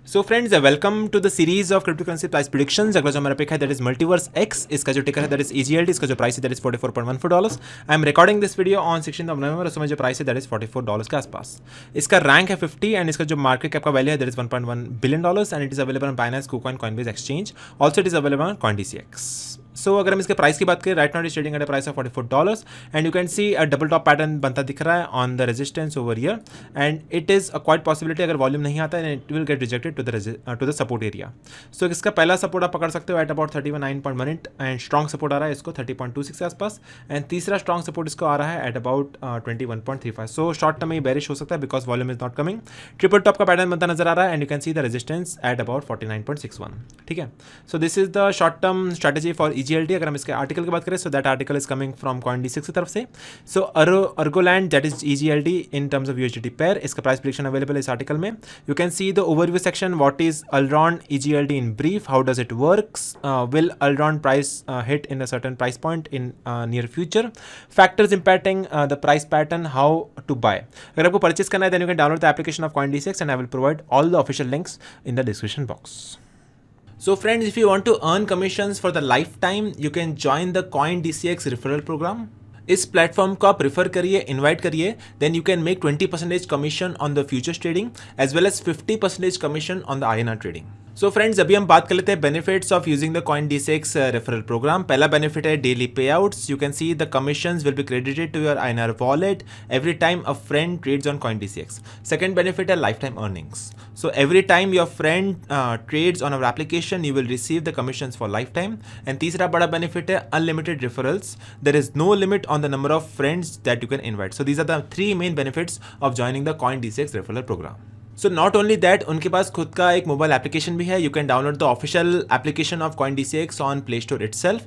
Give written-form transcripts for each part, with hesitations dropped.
So friends welcome to the series of cryptocurrency price predictions. अगला जो हमारा pick है दैट इज मल्टीवर्स एक्स। इसका जो टिकर है दैट इज EGLD। इसका जो प्राइस है that is $44.14। I am recording this video on 16 नवंबर। उस समय जो प्राइस है दैट इज $44 के आसपास। इसका रैंक है 50 एंड इसका जो मार्केट कैप का वैल्यू है that is $1.1 billion and it is available on Binance, KuCoin, Coinbase exchange. Also it is available on CoinDCX। सो अगर हम इसके प्राइस की बात करें, right now it is trading at a price of $44 and you can C a double top pattern बनता दिख रहा है on the resistance over year and it is a quite possibility अगर वॉल्यूम नहीं आता है it will get rejected to the support area. So इसका पहला सपोर्ट आप पकड़ सकते हो at about 39.1 and strong support आ रहा है इसको 30.26 के आसपास एंड तीसरा स्ट्रॉन्ग सपोर्ट इसको आ रहा है at about 21.35। So short term में बेरिश हो सकता है because volume is not coming. Triple top का पैटर्न बनता नजर आ रहा है and you can see the resistance at about 49.61। ठीक है, so this is the short term strategy for EGLD। अगर हम इसके आर्टिकल की बात करें so that article is coming from CoinDCX की तरफ से। सो अर्गोलैंड that is EGLD in terms of USDT pair, इसका प्राइस प्रेडिक्शन अवेलेबल है इस आर्टिकल में। You can see the overview section, what is Alron EGLD in brief, how does it works, will Alron price hit in a certain price point in near future, factors impacting the price pattern, how to buy। अगर आपको purchase करना है then you can download the application of CoinDCX and I will provide all the official links in the description box। So friends, if you want to earn commissions for the lifetime, you can join the CoinDCX referral program। इस platform को आप refer करिए, invite करिए, then you can make 20% commission on the futures trading as well as 50% commission on the INR trading. So friends, अभी हम बात कर लेते हैं benefits of using the CoinDCX referral program. पहला बेनिफिट है daily payouts. You can see the commissions will be credited to your INR wallet every time a friend trades on CoinDCX। Second benefit है life time earnings. So every time your friend trades on our application, you will receive the commissions for lifetime। And तीसरा बड़ा benefit है unlimited referrals। There is no limit on the number of friends that you can invite। So these are the three main benefits of joining the CoinDCX referral program। So not only that, उनके पास खुद का एक mobile application भी है। You can download the official application of CoinDCX on play store itself.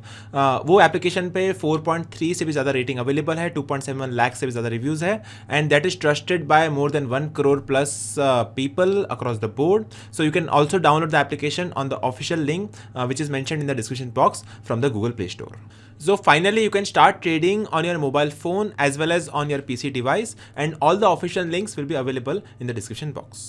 वो application पे 4.3 से भी ज़्यादा रेटिंग अवेलेबल है, 2.7 लाख से भी ज़्यादा रिव्यूज़ है and that is trusted bye more than 1 crore plus people across the board. So you can also download the application on the official link which is mentioned in the description box from the Google play store. So finally, you can start trading on your mobile phone as well as on your PC device and all the official links will be available in the description box।